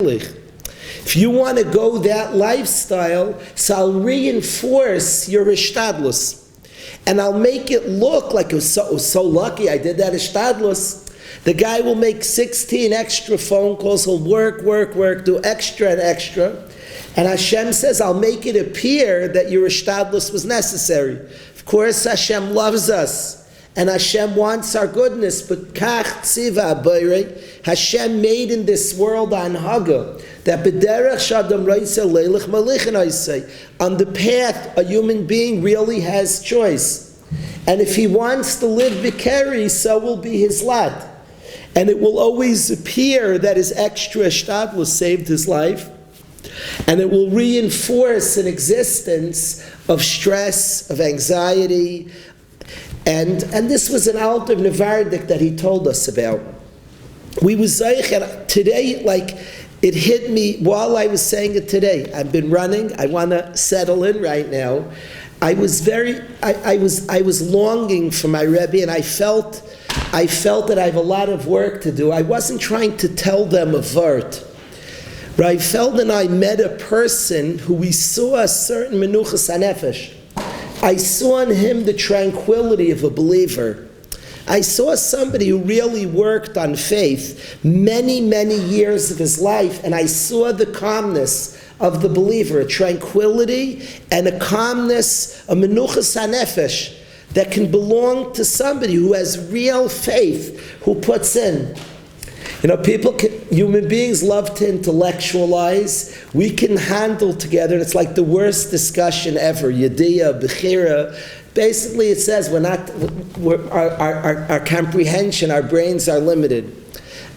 If you want to go that lifestyle, so I'll reinforce your ishtadlus. And I'll make it look like it was so lucky I did that ishtadlus. The guy will make 16 extra phone calls, he'll work, do extra and extra. And Hashem says, I'll make it appear that your ishtadlus was necessary. Of course, Hashem loves us. And Hashem wants our goodness, but kach tziva abayre, Hashem made in this world an haga, that b'derech shadam reiseh leilich malichin oiseh, on the path a human being really has choice. And if he wants to live b'keri, so will be his lot. And it will always appear that his extra shtadlus saved his life. And it will reinforce an existence of stress, of anxiety. And this was an Alter of Nevardik that he told us about. We was zeicher today, like it hit me while I was saying it today. I've been running. I want to settle in right now. I was longing for my Rebbe, and I felt that I have a lot of work to do. I wasn't trying to tell them a vart. Rabbi Feld and I met a person who we saw a certain menuchas hanefesh. I saw in him the tranquility of a believer. I saw somebody who really worked on faith many, many years of his life, and I saw the calmness of the believer, a tranquility and a calmness, a menuchas hanefesh, that can belong to somebody who has real faith, who puts in. Human beings love to intellectualize. We can handle together, and it's like the worst discussion ever. Yediyah, Bechira. Basically, it says our comprehension, our brains are limited.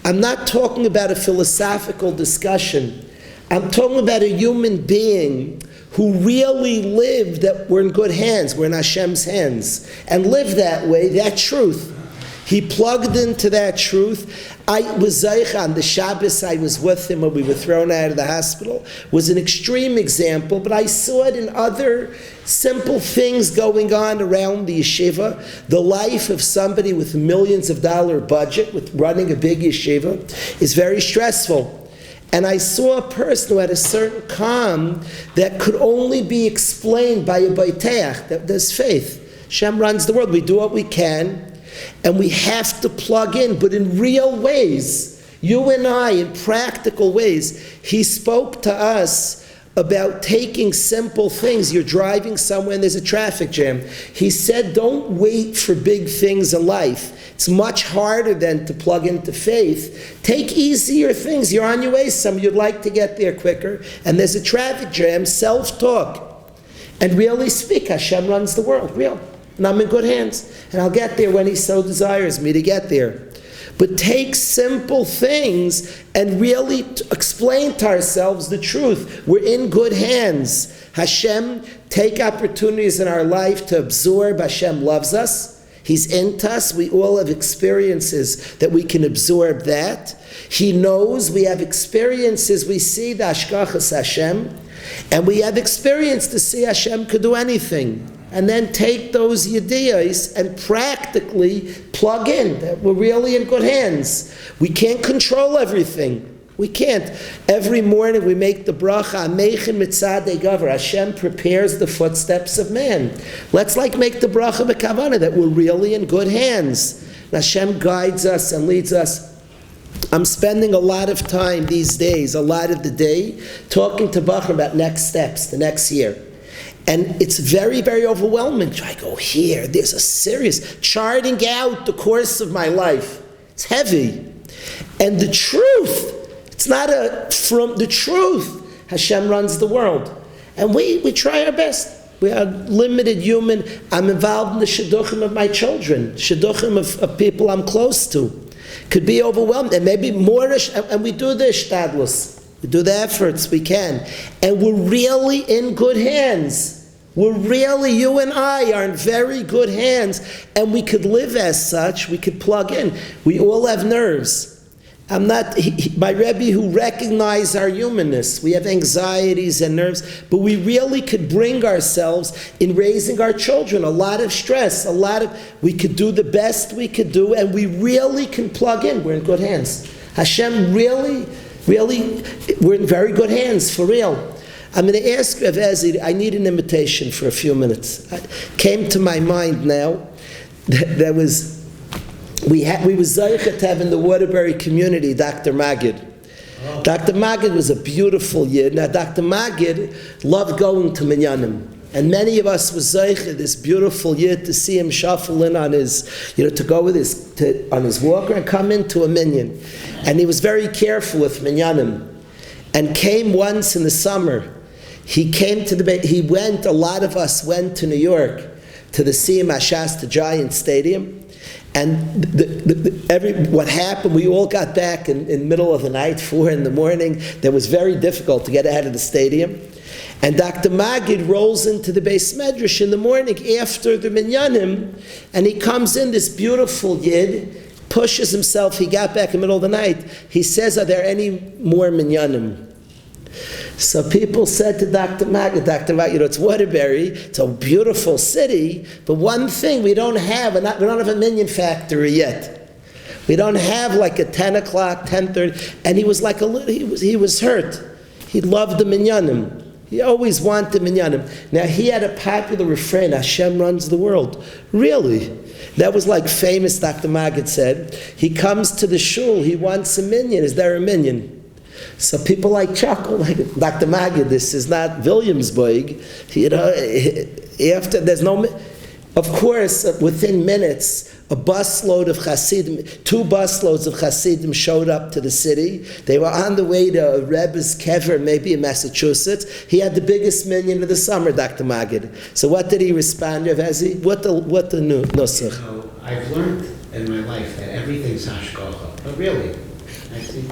I'm not talking about a philosophical discussion. I'm talking about a human being who really lived that we're in good hands, we're in Hashem's hands, and lived that way, that truth. He plugged into that truth. I was Zeich on the Shabbos, I was with him when we were thrown out of the hospital. Was an extreme example, but I saw it in other simple things going on around the yeshiva. The life of somebody with millions of dollar budget, with running a big yeshiva, is very stressful. And I saw a person who had a certain calm that could only be explained by a baiteach, that there's faith. Hashem runs the world. We do what we can. And we have to plug in, but in real ways, you and I, in practical ways. He spoke to us about taking simple things. You're driving somewhere and there's a traffic jam. He said, don't wait for big things in life. It's much harder than to plug into faith. Take easier things. You're on your way somewhere, you'd like to get there quicker, and there's a traffic jam, self-talk. And really speak, Hashem runs the world, real. And I'm in good hands. And I'll get there when He so desires me to get there. But take simple things and really explain to ourselves the truth. We're in good hands. Hashem, take opportunities in our life to absorb. Hashem loves us. He's into us. We all have experiences that we can absorb that. He knows. We have experiences. We see the Hashgachas Hashem. And we have experience to see Hashem could do anything. And then take those yediyos and practically plug in that we're really in good hands. We can't control everything. We can't. Every morning we make the bracha, Ameichin mitzadei gavar. Hashem prepares the footsteps of man. Let's make the bracha b'kavanah that we're really in good hands. And Hashem guides us and leads us. I'm spending a lot of time these days, a lot of the day, talking to Behar about next steps, the next year. And it's very, very overwhelming. I go here, there's a serious charting out the course of my life. It's heavy. And the truth, it's not from the truth. Hashem runs the world. And we try our best. We are limited human. I'm involved in the shidduchim of my children, shidduchim of people I'm close to. Could be overwhelmed, and maybe more, and we do the ishtadlus. We do the efforts we can. And we're really in good hands. You and I are in very good hands. And we could live as such. We could plug in. We all have nerves. My Rebbe who recognized our humanness. We have anxieties and nerves. But we really could bring ourselves in raising our children. A lot of stress. We could do the best we could do. And we really can plug in. We're in good hands. Hashem really Really, we're in very good hands, for real. I'm going to ask Rav Ezi, I need an invitation for a few minutes. It came to my mind now that there was, we were Zaycha to have in the Waterbury community Dr. Magid. Dr. Magid was a beautiful Yid. Now, Dr. Magid loved going to Minyanim. And many of us was Zaycha, this beautiful Yid, to see him shuffle in on his, to go with on his walker and come into a minyan. And he was very careful with Minyanim. And came once in the summer. He came to a lot of us went to New York to the Siyum Ashasta Giant Stadium. And what happened, we all got back in the middle of the night, 4 in the morning. That was very difficult to get out of the stadium. And Dr. Magid rolls into the Beis Medrash in the morning after the Minyanim, and he comes in, this beautiful Yid, pushes himself, he got back in the middle of the night. He says, are there any more Minyanim? So people said to Dr. Magid, it's Waterbury, it's a beautiful city, but one thing we don't have, we don't have a minyan factory yet. We don't have like a 10 o'clock, 10:30, and he was like he was hurt. He loved the minyanim. He always wanted minyanim. Now he had a popular refrain, Hashem runs the world. Really? That was like famous, Dr. Magid said. He comes to the shul, he wants a minyan. Is there a minyan? So people like chuckle, like Dr. Magid, this is not Williamsburg. After there's no, of course, within minutes, a busload of Hasidim, 2 busloads of Hasidim showed up to the city. They were on the way to Rebbe's kever, maybe in Massachusetts. He had the biggest minyan of the summer, Dr. Magid. So what did he respond, Rav Ezi? What the nusach? So I've learned in my life that everything's hashgacha. But really, I see.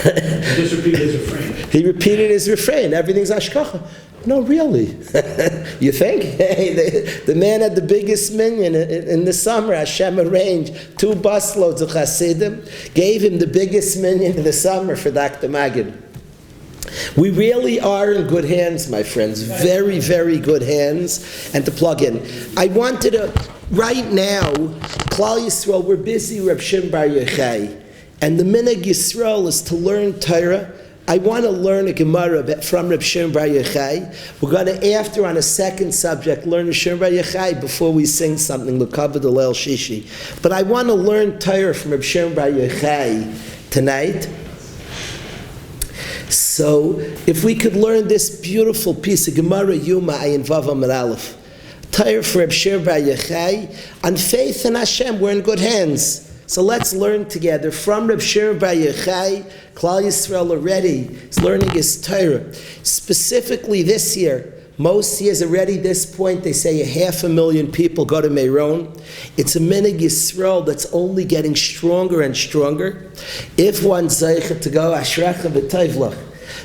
He just repeated his refrain. He repeated his refrain. Everything's hashgacha. No, really. You think? Hey, the man had the biggest minyan in the summer. Hashem arranged 2 busloads of Hasidim, gave him the biggest minyan in the summer for Dr. Magid. We really are in good hands, my friends. Very, very good hands. And to plug in, I wanted to, right now, Klal Yisrael, we're busy, Reb Shimon Bar Yochai, and the minhag Yisrael is to learn Torah. I want to learn a Gemara from Reb Shimon Bar Yochai. We're going to, after on a second subject, learn Reb Shimon Bar Yochai before we sing something, L'kavod Leil Shishi. But I want to learn Torah from Reb Shimon Bar Yochai tonight. So, if we could learn this beautiful piece of Gemara Yuma Ayin Vav Amud Aleph, Torah for Reb Shimon Bar Yochai, on faith in Hashem, we're in good hands. So let's learn together from Reb Shimon Bar Yochai. Klal Yisrael already is learning his Torah. Specifically this year, most years already at this point, they say 500,000 people go to Meron. It's a minhag Yisrael that's only getting stronger and stronger. If one's zeicha to go, Ashrecha v'Tovlach.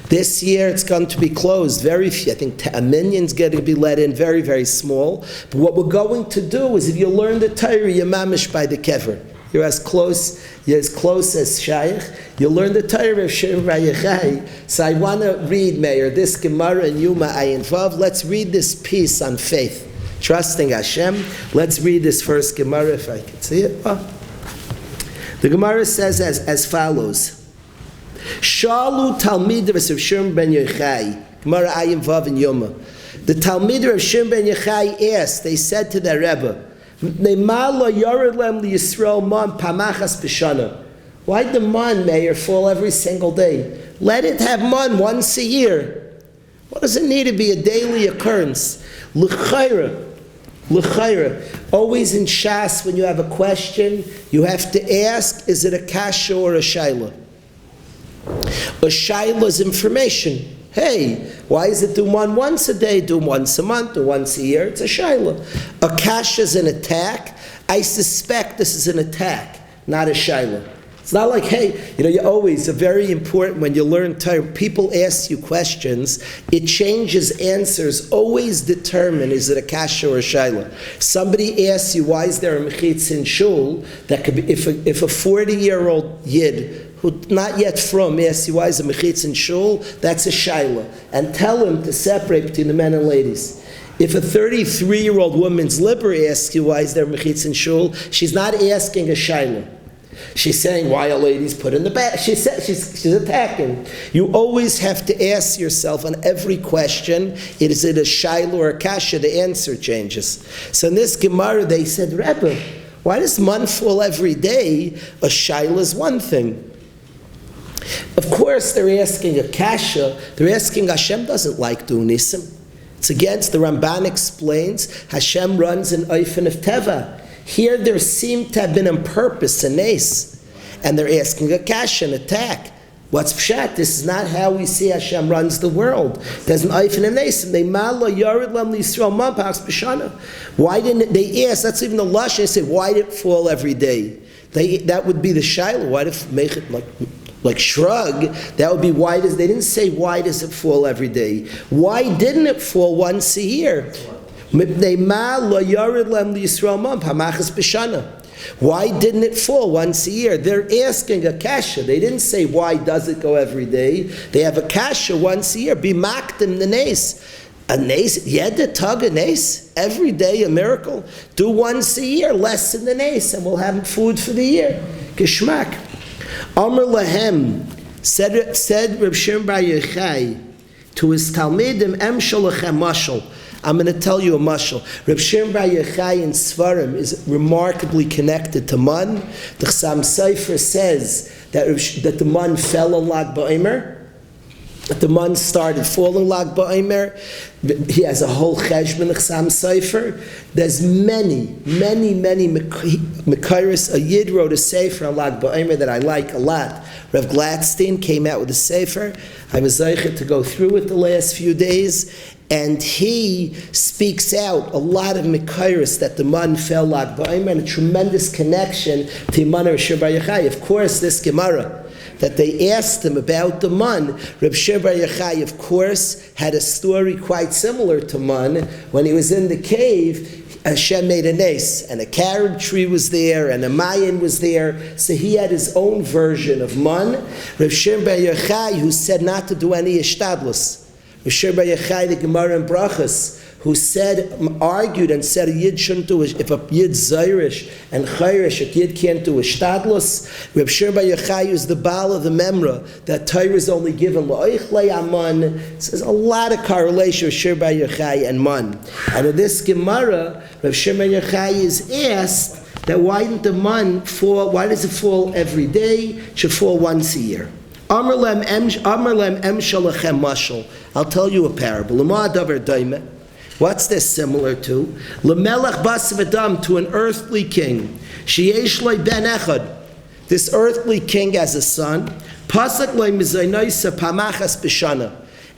This year it's going to be closed. Very few. I think a minyan's going to be let in, very, very small. But what we're going to do is, if you learn the Torah, you're mamish by the kever. You're as close as Shaykh. You'll learn the Torah of Shimon Bar Yochai. So I want to read, Meir, this Gemara in Yuma Ayin Vav. Let's read this piece on faith, trusting Hashem. Let's read this first Gemara, if I can see it. The Gemara says as follows. Shalu Talmidim of Shimon Ben Yochai. Gemara Ayin Vav in Yuma. The Talmidim of Shimon Ben Yochai asked, they said to their Rebbe, why the man, Meir, fall every single day? Let it have man once a year. What does it need to be a daily occurrence? L'chayra. Always in Shas, when you have a question, you have to ask, is it a kasha or a shaila? A shaila is information. Hey, why is it do one once a day, do once a month, do once a year? It's a shaila. A kasha is an attack. I suspect this is an attack, not a shaila. It's not like, hey, you always, very important when you learn Torah, people ask you questions, it changes answers, always determine, is it a kasha or a shaila? Somebody asks you, why is there a mechitz in shul? That could be, if a 40-year-old yid, who not yet from, asks you why is a mechitz in shul, that's a shaila. And tell him to separate between the men and ladies. If a 33-year-old woman's liber asks you why is there a mechitz in shul, she's not asking a shaila. She's saying, why are ladies put in the back? She's attacking. You always have to ask yourself on every question, is it a shayla or a kasha? The answer changes. So in this Gemara, they said, Rabbi, why does man fall every day? A shayla is one thing. Of course, they're asking a kasha. They're asking, Hashem doesn't like doing nisim. It's against, the Ramban explains, Hashem runs an oifen of teva. Here there seemed to have been on purpose a nes, and they're asking a kasha, an attack. What's pshat? This is not how we see Hashem runs the world. There's an oifen and nes. Why didn't they ask? That's even the lush. They say, why did it fall every day? That would be the shaila. Why did it make it like shrug? That would be why does, they didn't say why does it fall every day. Why didn't it fall once a year? Why didn't it fall once a year? They're asking a kasha. They didn't say why does it go every day. They have a kasha once a year. Be makdim the nes. A nes, yeda tug a nes, every day a miracle. Do once a year, less than the nes, and we'll have food for the year. Geschmack. Amr lahem, said Reb Shimon Bar Yochai to his Talmidim, Emshel lachem mashal. I'm going to tell you a mashal. Reb Shimon Bar Yochai in Svarim is remarkably connected to man. The Chassam Sofer says that the man fell on Lag BaOmer. That the man started falling Lag BaOmer. He has a whole cheshbon, the Chassam Sofer. There's many Mekairis. A Yid wrote a sefer on Lag BaOmer that I like a lot. Rev Gladstein came out with a sefer. I was zeichet to go through it the last few days. And he speaks out a lot of Mekairis that the man fell Lag BaOmer, and a tremendous connection to Iman Reb Shimon Bar Yochai. Of course, this Gemara that they asked him about the man, Reb Shimon Bar Yochai, of course, had a story quite similar to man. When he was in the cave, Hashem made a nes, and a carob tree was there, and a mayan was there, so he had his own version of man. Reb Shimon Bar Yochai, who said not to do any ishtadlus. Reb Shimon Bar Yochai, the Gemara in Brachas, who argued and said a Yid shouldn't do it. If a Yid's Zairish and Chayrish, a Yid can't do a Shtadlus. Reb Shimon Bar Yochai is the Baal of the Memra, that Torah is only given La'oichlei Aman. So there's a lot of correlation with Shimon Bar Yochai and Man. And in this Gemara, Reb Shimon Bar Yochai is asked that why didn't the Man fall, why does it fall every day? It should fall once a year. Amar lem emshel lachem mashal. I'll tell you a parable. L'ma davar daimeh. What's this similar to? L'melech basav adam, to an earthly king. Sheyesh lo ben echad. This earthly king has a son. Pasak lo mizaynoisa pamachas b'shana.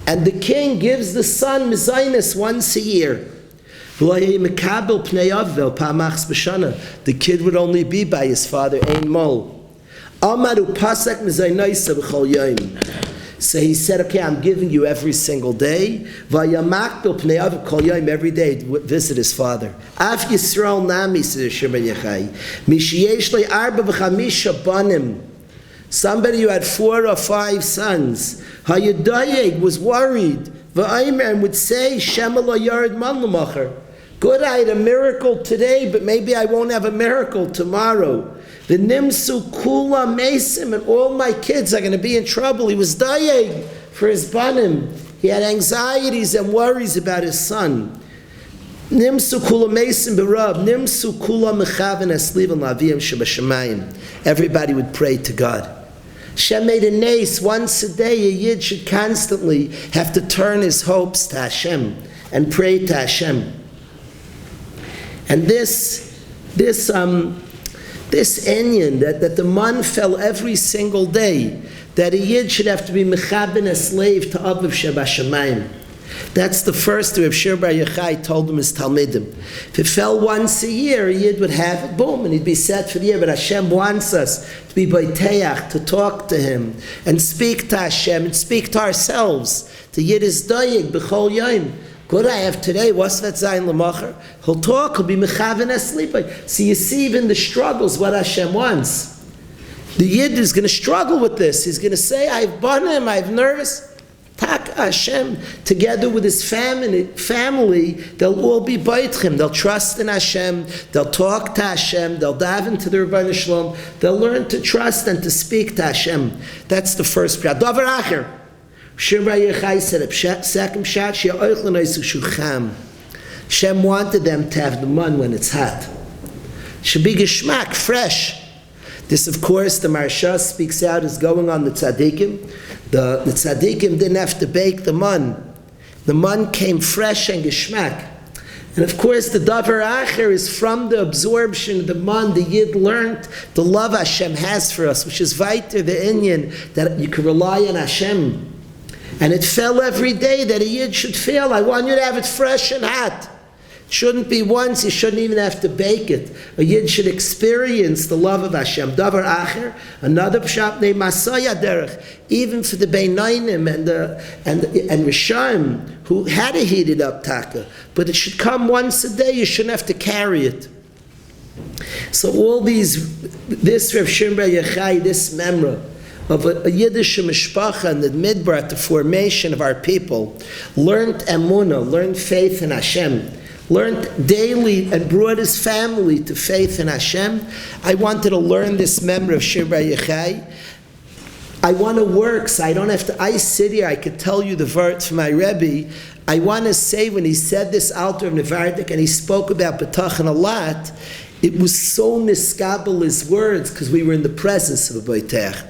And the king gives the son mizaynis once a year. The kid would only be by his father, ein mol. Amaru pasak mizaynoisa b'chol yom. So he said, okay, I'm giving you every single day. Every day, visit his father. Af Yisrael nami, says Shimon Yochai. Somebody who had 4 or 5 sons, Hayadayeg was worried. And would say, good, I had a miracle today, but maybe I won't have a miracle tomorrow. The nimsu kula mesim, and all my kids are going to be in trouble. He was dying for his banim. He had anxieties and worries about his son. Nimsu kula mesim b'rav, nimsu kula mechaven eslivan laviyim shebashamayim. Everybody would pray to God. Hashem made a nes once a day. A yid should constantly have to turn his hopes to Hashem and pray to Hashem. And this inyan, that the man fell every single day, that a yid should have to be mechaben, a slave to Aviv Shebashamayim. That's the first Reb Shimon Bar Yochai told him his Talmidim. If it fell once a year, a yid would have it, boom, and he'd be set for the year. But Hashem wants us to be boiteach, to talk to Him, and speak to Hashem, and speak to ourselves. The yid is dayig, b'chol yom. Good, I have today, what's that zayin l'macher? He'll talk, he'll be mechaven asleep. So you see even the struggles, what Hashem wants. The Yid is going to struggle with this. He's going to say, I've banim, I've nervous. Tak Hashem, together with his family, they'll all be Baitchim. They'll trust in Hashem. They'll talk to Hashem. They'll dive into the Rabbi Shalom. They'll learn to trust and to speak to Hashem. That's the first prayer. Davar Acher. Shirba Yechai said, second shot, Hashem wanted them to have the man when it's hot. Should be geschmack, fresh. This, of course, the Parshas speaks out is going on the tzaddikim. The tzaddikim didn't have to bake the man. The man came fresh and geschmack. And of course, the davar acher is from the absorption of the man. The Yid learned the love Hashem has for us, which is weiter the inyan, that you can rely on Hashem. And it fell every day that a Yid should feel, I want you to have it fresh and hot. It shouldn't be once, you shouldn't even have to bake it. A Yid should experience the love of Hashem. Davar acher, another pshat named Masaya Derech, even for the Beinainim and Rishaim, who had to heat it up taka, but it should come once a day, you shouldn't have to carry it. So all these, this Rav Shimon Bar Yochai, this memra, of a Yiddish mishpacha and the midbar at the formation of our people, learned emunah, learned faith in Hashem, learned daily and brought his family to faith in Hashem. I wanted to learn this memory of Shir Bar Yochai. I want to work so I don't have to, I sit here, I could tell you the words from my Rabbi. I want to say when he said this altar of Nevardik and he spoke about B'tachan a lot, it was so niskabel his words because we were in the presence of a B'tach.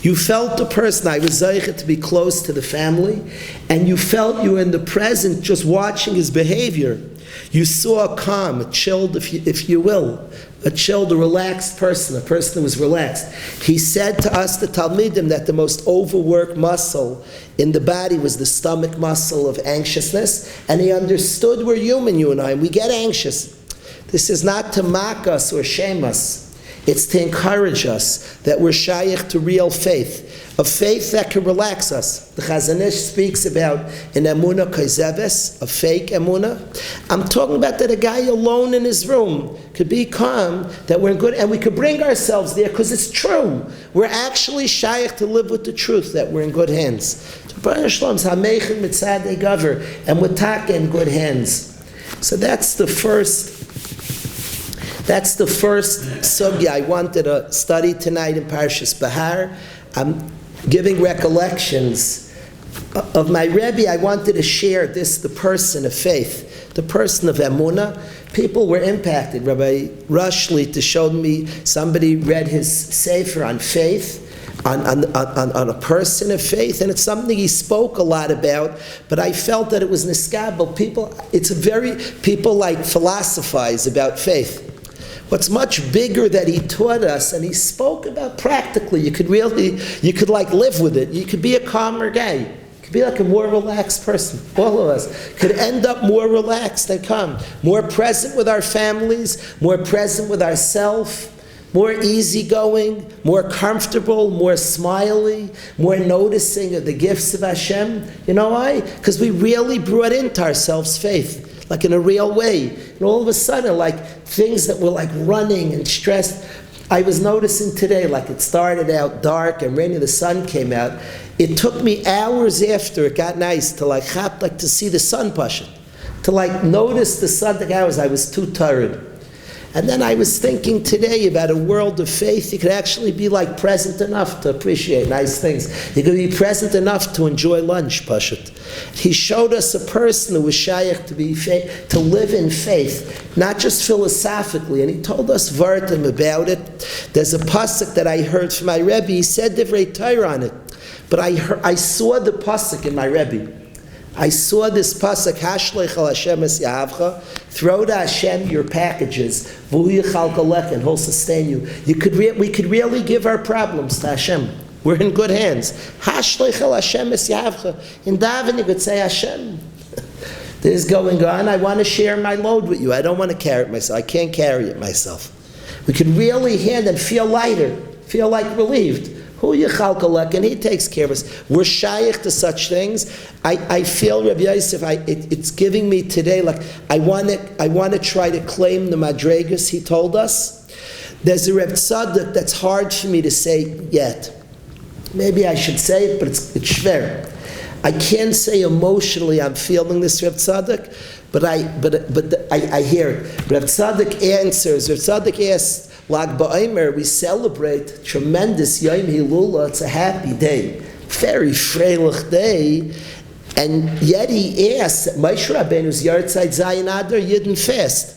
You felt the person, I was zeichet to be close to the family, and you felt you were in the present just watching his behavior. You saw a calm, a chilled, if you will, a chilled, a relaxed person, a person who was relaxed. He said to us, the Talmidim, that the most overworked muscle in the body was the stomach muscle of anxiousness, and he understood we're human, you and I, and we get anxious. This is not to mock us or shame us. It's to encourage us that we're shaykh to real faith, a faith that can relax us. The Chazon Ish speaks about an emunah kaizeves, a fake emunah. I'm talking about that a guy alone in his room could be calm, that we're good, and we could bring ourselves there because it's true. We're actually shaykh to live with the truth, that we're in good hands. And we're taka in good hands. So that's the first sugya I wanted to study tonight in Parshas Behar. I'm giving recollections of my Rebbe. I wanted to share this, the person of faith, the person of emunah. People were impacted. Rabbi Rushlita showed me, somebody read his sefer on faith, on a person of faith, and it's something he spoke a lot about, but I felt that it was niskabel. People like philosophize about faith. What's much bigger that he taught us, and he spoke about practically, you could like live with it. You could be a calmer guy. You could be like a more relaxed person. All of us could end up more relaxed and calm, more present with our families, more present with ourselves, more easygoing, more comfortable, more smiley, more noticing of the gifts of Hashem. You know why? Because we really brought into ourselves faith, like in a real way. And all of a sudden, like things that were like running and stressed. I was noticing today, like it started out dark and rainy, the sun came out. It took me hours after it got nice to to see the sun pushing, to like notice the sun. The hours I was too tired. And then I was thinking today about a world of faith. You could actually be like present enough to appreciate nice things. You could be present enough to enjoy lunch, Pashut. He showed us a person who was shaykh to live in faith, not just philosophically. And he told us vartim about it. There's a pasuk that I heard from my Rebbe. He said divrei Torah on it, but I saw the pasuk in my Rebbe. I saw this pasuk, Hashlech al Hashem es yahavcha, throw to Hashem your packages, v'hu yichal kolech, and He'll sustain you. We could really give our problems to Hashem. We're in good hands. Hashlech al Hashem es yahavcha. In daven you could say, Hashem, this is going on, I want to share my load with you. I don't want to carry it myself. I can't carry it myself. We could really hand and feel lighter, feel like relieved. Who yichalkalek, and he takes care of us. We're shaykh to such things. I feel, Rabbi Yosef, it's giving me today, like I want to try to claim the madregas he told us. There's a Reb Tzaddik that's hard for me to say yet. Maybe I should say it, but it's schwer. I can't say emotionally I'm feeling this, Reb Tzadok, but I hear it. Reb Tzadok answers. Reb Tzadok asks, Lag BaOmer, we celebrate tremendous Yom Hilula. It's a happy day, very freilich day, and yet he asks, Moshe Rabbeinu's Yartzeit Zayin Adar Yidden fast.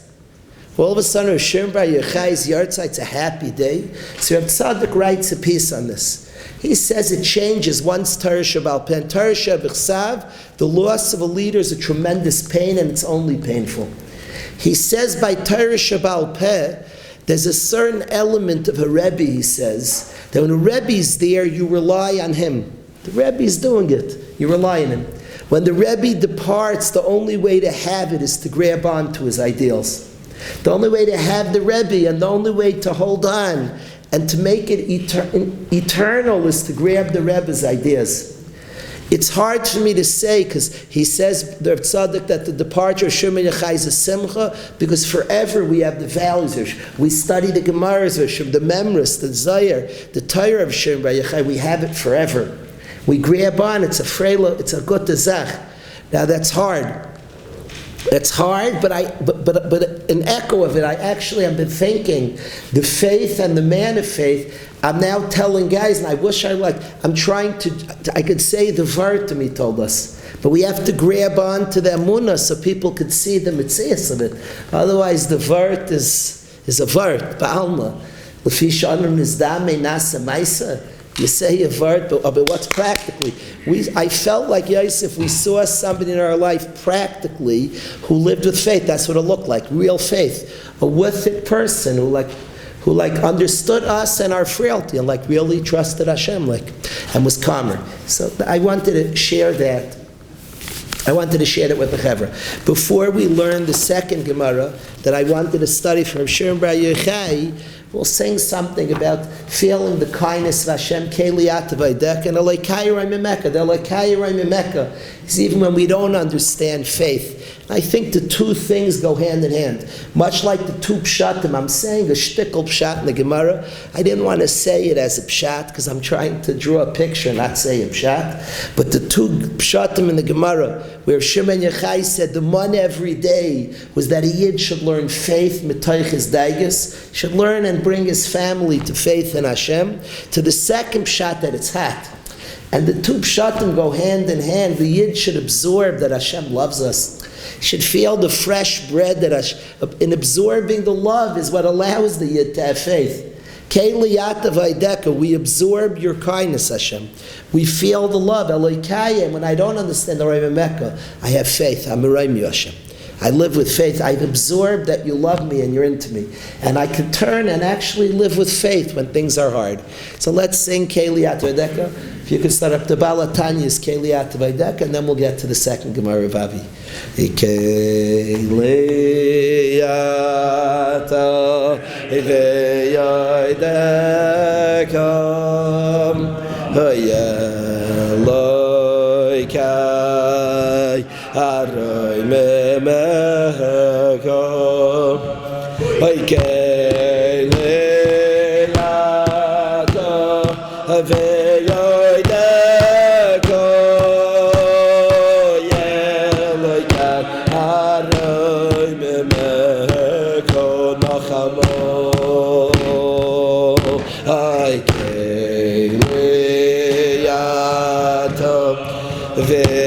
All of a sudden, Shiurim Bar Yochai's Yartzeit, it's a happy day. So Reb Tzadok writes a piece on this. He says it changes once Torah Shabbal Peh. Torah Shabbal, the loss of a leader is a tremendous pain, and it's only painful. He says by Torah Shabbal Peh, there's a certain element of a Rebbe, he says, that when a Rebbe's there, you rely on him. The Rebbe's doing it. You rely on him. When the Rebbe departs, the only way to have it is to grab on to his ideals. The only way to have the Rebbe and the only way to hold on and to make it eternal is to grab the Rebbe's ideas. It's hard for me to say, because he says, the Tzaddik, that the departure of Shiurim Yochai is a simcha, because forever we have the values. We study the Gemaras, the Memris, the Zayir, the Torah of Shiurim Yochai. We have it forever. We grab on. It's a freila. It's a gute zach. Now that's hard. It's hard, but an echo of it. I've been thinking, the faith and the man of faith. I'm now telling guys, and I wish I'm trying to, I could say the Vart he told us. But we have to grab on to the Emunah so people could see the Metzias of it. Otherwise, the Vart is a Vart, Ba'alma. L'fi sh'anrim nizdamei nasa maisa. You say a Vart, but what's practically? I felt like Yosef, we saw somebody in our life practically who lived with faith. That's what it looked like, real faith. A with it person who understood us and our frailty and really trusted Hashem and was calmer. So I wanted to share that. I wanted to share that with the Chevra. Before we learn the second Gemara that I wanted to study from Shiurim Bar Yochai, we'll sing something about feeling the kindness of Hashem, Keliyat Vaydek, and Elokai Mimeka. The Elokai Mimeka is even when we don't understand faith. I think the two things go hand in hand. Much like the two pshatim, I'm saying a shtickle pshat in the Gemara. I didn't want to say it as a pshat because I'm trying to draw a picture, not say a pshat. But the two pshatim in the Gemara, where Shimon Yochai said the man every day was that a yid should learn faith, mitoich his daigus, should learn and bring his family to faith in Hashem. To the second pshat that it's hat. And the two pshatim go hand in hand. The yid should absorb that Hashem loves us. Should feel the fresh bread that in absorbing the love is what allows the yid to have faith. We absorb your kindness, Hashem. We feel the love. And when I don't understand the Mecca, I have faith. I'm a Hashem. I live with faith. I've absorbed that you love me and you're into me. And I can turn and actually live with faith when things are hard. So let's sing Keliyat Vaydeka. If you could start up the Balatanya's Keliyat Vaydeka, and then we'll get to the second Gemara of Avi. Keliyat Vaydeka Aroy memeko Keliyata Vaydeka Yeloka Aroy memeko Nachamo Keliyata Vaydeka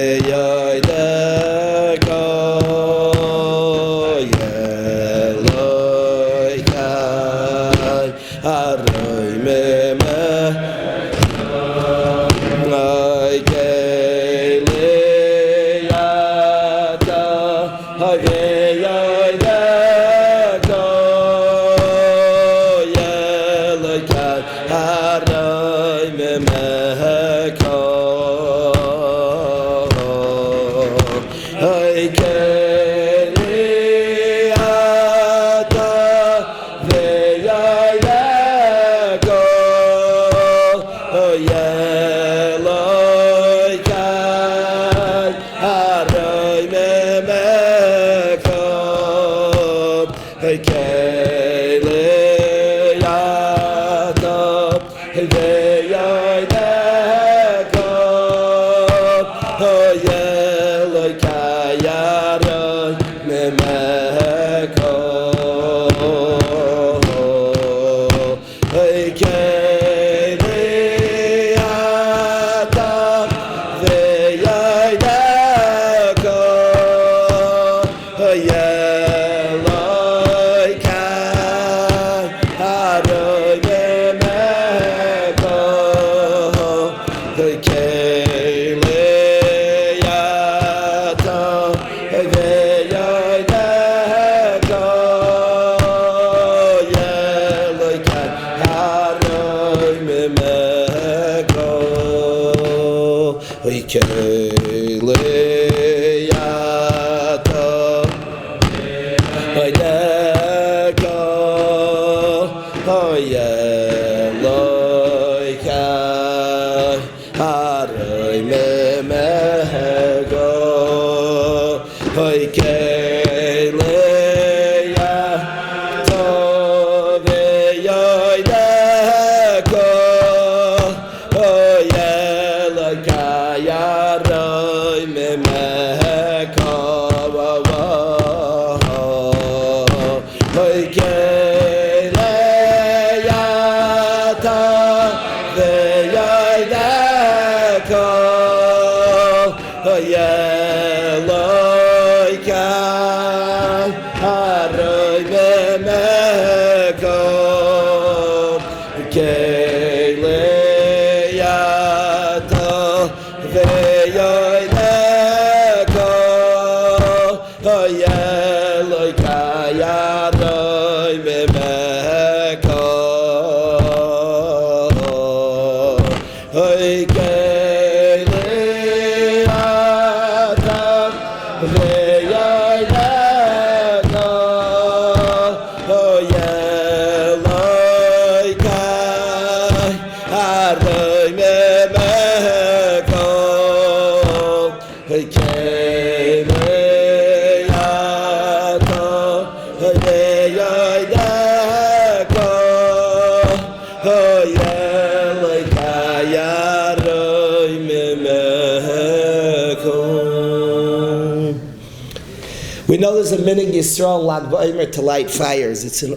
We know there's a minhag Yisrael Lag B'Omer to light fires. It's the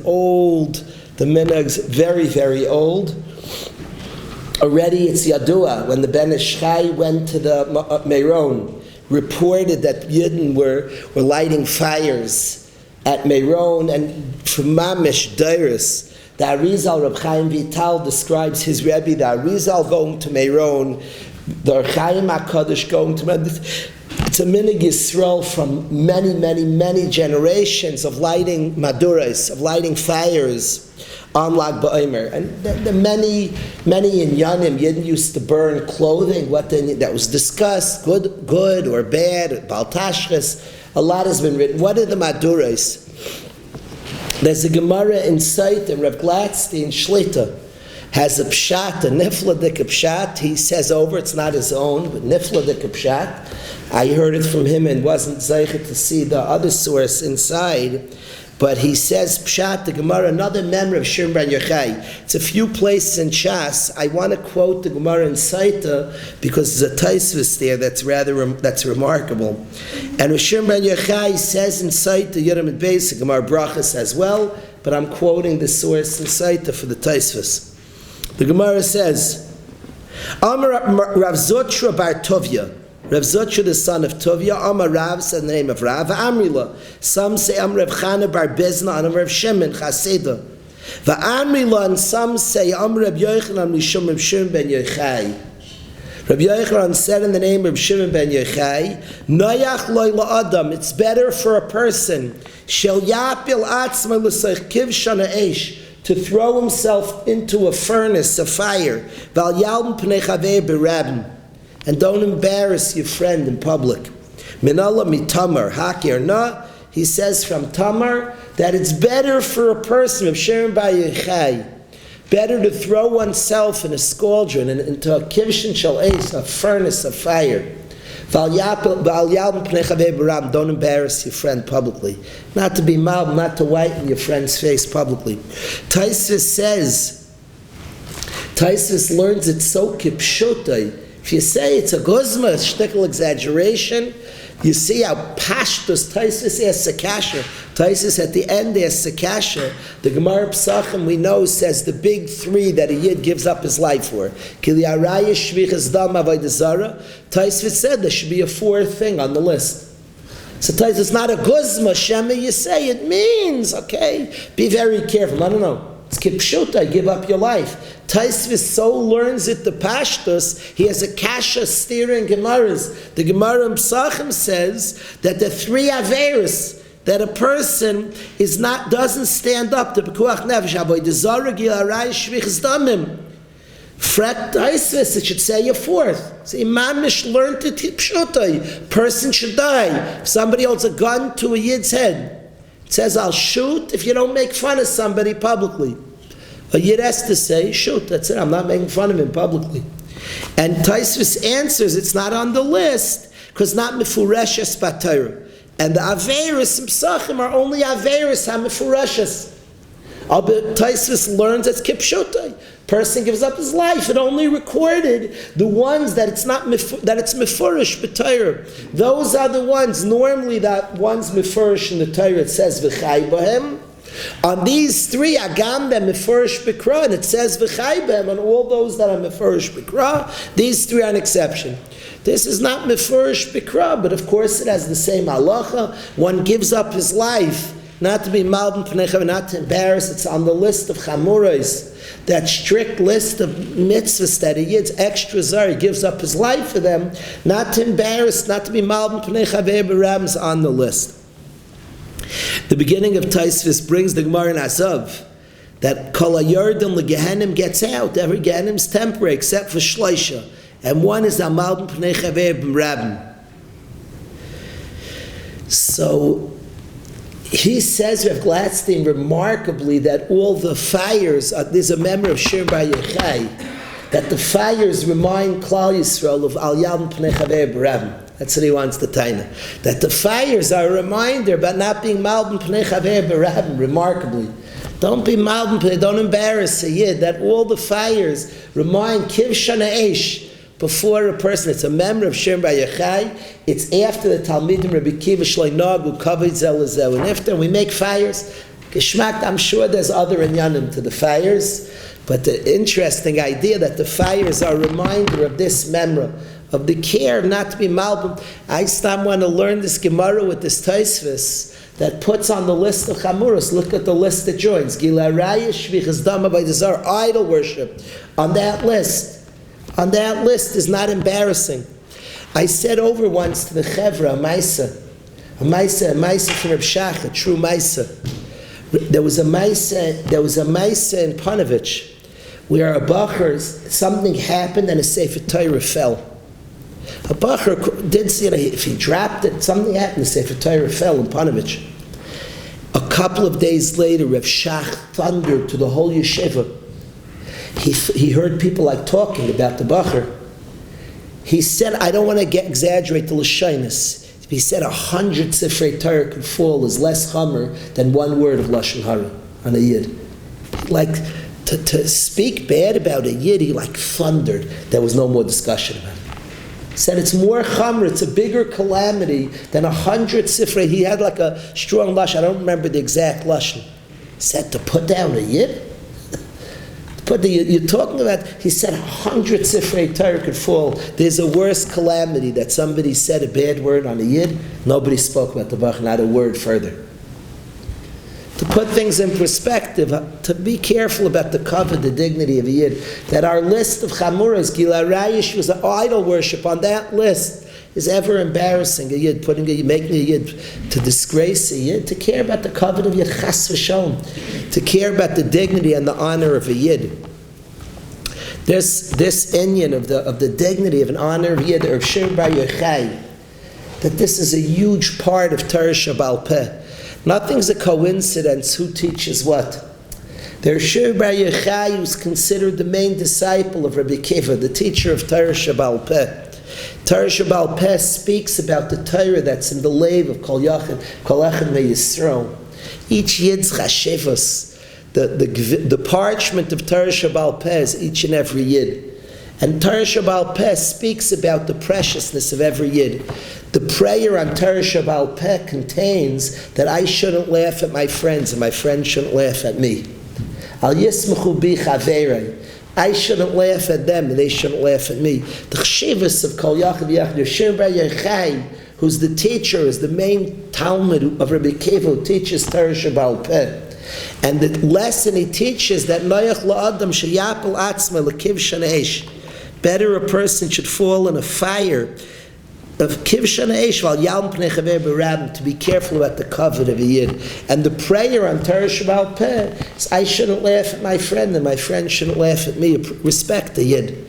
minhag's very, very old. Already it's Yadua, when the Ben Ish Chai went to the Meron, reported that Yidden were lighting fires at Meron, and from Mamish Dairis, the Arizal Reb Chaim Vital describes his Rebbe, the Arizal going to Meron, the Chaim HaKadosh going to Meron. It's a minhag Yisrael from many, many, many generations of lighting maduras, of lighting fires on Lag B'Omer. And the many, many in Yanim, Yidden used to burn clothing, that was discussed, good or bad, Baltashkas. A lot has been written. What are the maduras? There's a Gemara in Sait, and Reb Gladstein Shlita has a pshat, a nifladik pshat. He says over, it's not his own, but nifladik pshat. I heard it from him and wasn't zeichet to see the other source inside. But he says pshat, the Gemara, another member of Shiurim ben Yochai. It's a few places in Shas. I want to quote the Gemara in Saita because there's a Taisvis there that's remarkable. And Shiurim ben Yochai says in Saita, Yiram and Beis, the Gemara Brachas as well, but I'm quoting the source in Saita for the Taisvis. The Gemara says, Amar Rav Zotra bar Tovia, Rav Zotra, the son of Tovia, Amar Rav, said the name of Rav, Amrila. Some say Amar Rav Chana bar Bezna, and Amar Rav Shimon, Chaseda. Va'amrila, and some say Amar Rav Yochanan, Mishum Rav Shimon ben Yochai. Rabbi Yochanan said in the name of Shimon ben Yochai, Noyach loy la'adam, it's better for a person, Shel yapil atzma l'sach kivshan ha'esh, to throw himself into a furnace, a fire, Val yalm pnei chavei berabim, and don't embarrass your friend in public. Minallah mitamar, hakir na, he says from Tamar, that it's better for a person of Shimon ben Yochai, better to throw oneself in a scaldron and into a kivshin shel eis, a furnace of fire. Don't embarrass your friend publicly. Not to be mild, not to whiten your friend's face publicly. Taisvis learns it so kipshutai. If you say it's a guzma, a shtickle exaggeration, you see how pashtus Taisvis asks a kasha. Taisvis at the end asks a kasha. The Gemara Psachim we know says the big three that a yid gives up his life for. Kili araya shvichas dam avodah zara. Taisvis said there should be a fourth thing on the list. So Taisvis, it's not a guzma shema. You say it means okay. Be very careful. I don't know. It's kipshuta, give up your life. Taisvis so learns it the pashtus, he has a kasha steering Gemaras. The Gemara in Psachim says that the three averis that a person doesn't stand up to pekuach nefesh, avodah zarah, gil harai, shvichas damim. Fret Taisvis, it should say a fourth. So Imamish learned it pshutai. Person should die. If somebody holds a gun to a yid's head, it says, I'll shoot if you don't make fun of somebody publicly. A yid has to say, shoot, that's it, I'm not making fun of him publicly. And Taisvis answers, it's not on the list, because not mefureshes batayr. And the averis and psachim are only averis ha-mefureshes. Taisvis learns it's kipshutai. Person gives up his life. It only recorded the ones that it's mefurish b'Torah. Those are the ones, normally that one's mefurish in the Torah, it says v'chai b'hem. On these three, agam them mefurish b'kra, and it says v'chai b'hem. On all those that are mefurish b'kra, these three are an exception. This is not mefurish b'kra, but of course it has the same halacha. One gives up his life, not to be malbim p'neicha, not to embarrass. It's on the list of chamurais. That strict list of mitzvahs that a yid's extra zar, he gives up his life for them, not to embarrass, not to be malbim p'nei chavei b'rams on the list. The beginning of Taisvis brings the Gemara in Azav that kol hayardim legehenim gets out. Every gehenim is temporary except for shloisha, and one is malbim p'nei chavei b'rams. So he says, Rav Gladstein, remarkably, that all the fires, there's a memory of Shiurim Bar Yochai, that the fires remind Klal Yisrael of Al Yalm Pnei Chavei B'Ravim. That's what he wants to tell you. That the fires are a reminder about not being Malbim Pnei Chavei B'Ravim, remarkably. Don't be Malbim, don't embarrass a Yid, that all the fires remind Kiv Shana Eish, before a person. It's a memory of Shiurim Bar Yochai. It's after the Talmidim Rabbi Kiva Shloi Nagu Kavod Zel Zel. And after we make fires, Geschmack, I'm sure there's other inyanim to the fires, but the interesting idea that the fires are a reminder of this memory, of the care not to be malbim. I still want to learn this Gemara with this Taisvis that puts on the list of chamuras. Look at the list that joins. Gila Raya Shvichas Dama by Desar, idol worship. On that list is not embarrassing. I said over once to the Chevra, a Maisa from Reb Shach, a true Maisa. There was a Maisa in Panovich where a Behar, something happened and a Sefer Torah fell. A Behar did see it, if he dropped it, something happened, the Sefer Torah fell in Panovich. A couple of days later, Reb Shach thundered to the whole yeshiva. He heard people like talking about the Behar. He said, I don't want to exaggerate the Lashonis. He said 100 Sifrei Torah could fall is less chamer than one word of Lashon Hara on a Yid. Like, to speak bad about a Yid, he like thundered. There was no more discussion about it. He said it's more chamer, it's a bigger calamity than 100 Sifrei. He had like a strong Lashon, I don't remember the exact Lashon. He said to put down a Yid? You're talking about, he said 100 Sifrei Torah could fall. There's a worse calamity that somebody said a bad word on a Yid. Nobody spoke about the Behar, not a word further. To put things in perspective, to be careful about the kavod, the dignity of a Yid, that our list of chamuras, Gila Rayish was idol worship, on that list is ever embarrassing a Yid, making a Yid to disgrace a Yid, to care about the kavod of Yid chas v'sholom, to care about the dignity and the honor of a Yid. This inyan of the dignity of an honor of Yid, or Shiurim Bar Yochai, that this is a huge part of Torah Shabbal Peh. Nothing's a coincidence who teaches what. There's Shiurim Bar Yochai, who's considered the main disciple of Rabbi Kiva, the teacher of Torah Shabbal Peh. Torah Shabbal Peh speaks about the Torah that's in the lave of Kol Echad Ve'Yisrael. Each Yid's chashivos, the parchment of Torah Shabbal Peh is each and every Yid. And Torah Shabbal Peh speaks about the preciousness of every Yid. The prayer on Torah Shabbal Peh contains that I shouldn't laugh at my friends and my friends shouldn't laugh at me. Al yismachu bi chaverei. I shouldn't laugh at them and they shouldn't laugh at me. The chshivas of Kol Yachad Yachad, Shiurim Bar Yochai, who's the teacher, is the main Talmud of Rabbi Kiva, who teaches Torah Shabbal Peh. And the lesson he teaches that noyach la'adam sheyapel atzma lekivshan eish. Better a person should fall in a fire of kivshan eish while yalm pnei chaver b'rabim, to be careful about the covet of a yid. And the prayer on Torah Shabbat Peh is, I shouldn't laugh at my friend and my friend shouldn't laugh at me. Respect the yid.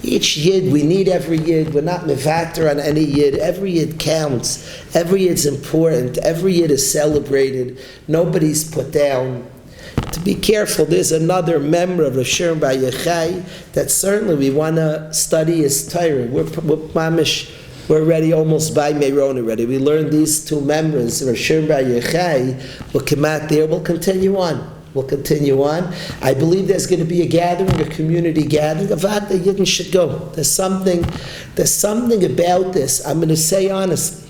Each yid, we need every yid. We're not mevater on any yid. Every yid counts. Every yid's important. Every yid is celebrated. Nobody's put down. To be careful, there's another member of Shiurim Bar Yochai that certainly we want to study his Torah. We're already almost by Meron already. We learned these two members of Shiurim Bar Yochai. We'll come out there. We'll continue on. I believe there's going to be a gathering, a community gathering. Avad the Yidden should go. There's something about this. I'm going to say honestly.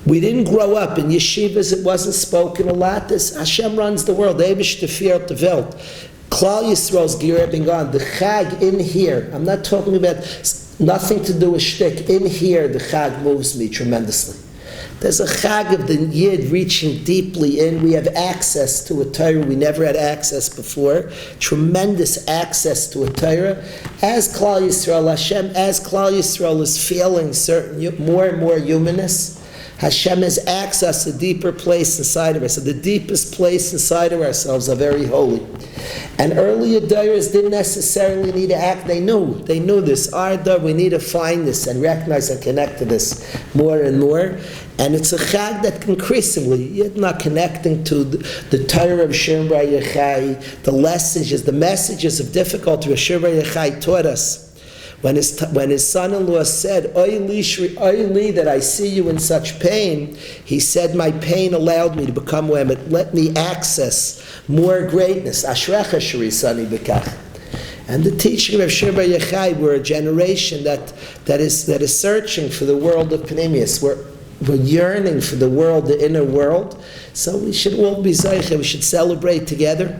We didn't grow up in yeshivas. It wasn't spoken a lot. This Hashem runs the world. Eivish tefiert the Welt. Klal Yisrael's gerbing on. The Chag in here. I'm not talking about nothing to do with shtick. In here, the Chag moves me tremendously. There's a Chag of the Yid reaching deeply in. We have access to a Torah we never had access before. Tremendous access to a Torah. As Klal Yisrael, Hashem, as Klal Yisrael is feeling certain more and more humanness, Hashem has access a deeper place inside of us. So the deepest place inside of ourselves are very holy. And earlier Dairas didn't necessarily need to act. They knew this. Our Dar, we need to find this and recognize and connect to this more and more. And it's a chag that increasingly, you're not connecting to the Torah of Shiurim Bar Yochai, the messages of difficulty of Shiurim Bar Yochai taught us. When his son-in-law said, Oy li, that I see you in such pain, he said, my pain allowed me to become Mohammed. Let me access more greatness. Ashrecha shri sani b'kach. And the teaching of Shiurim Bar Yochai, we're a generation that is searching for the world of Pneumius. We're yearning for the world, the inner world. So we should all be zeicha. We should celebrate together.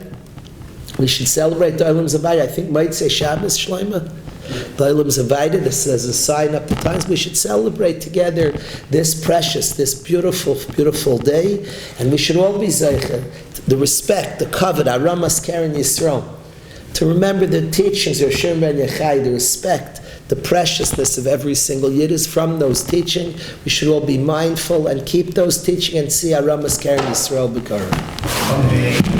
We should celebrate the Olam Zavai. I think might say Shabbos Shloima. The Olam Zavai, this is a sign up the times. We should celebrate together this precious, this beautiful, beautiful day. And we should all be zeicha. The respect, the kavod, Aramas Karen Yisrael. To remember the teachings of Shiurim Bar Yochai, the respect, the preciousness of every single Yid is from those teachings. We should all be mindful and keep those teachings and see Aramas Karen Yisrael B'Kara.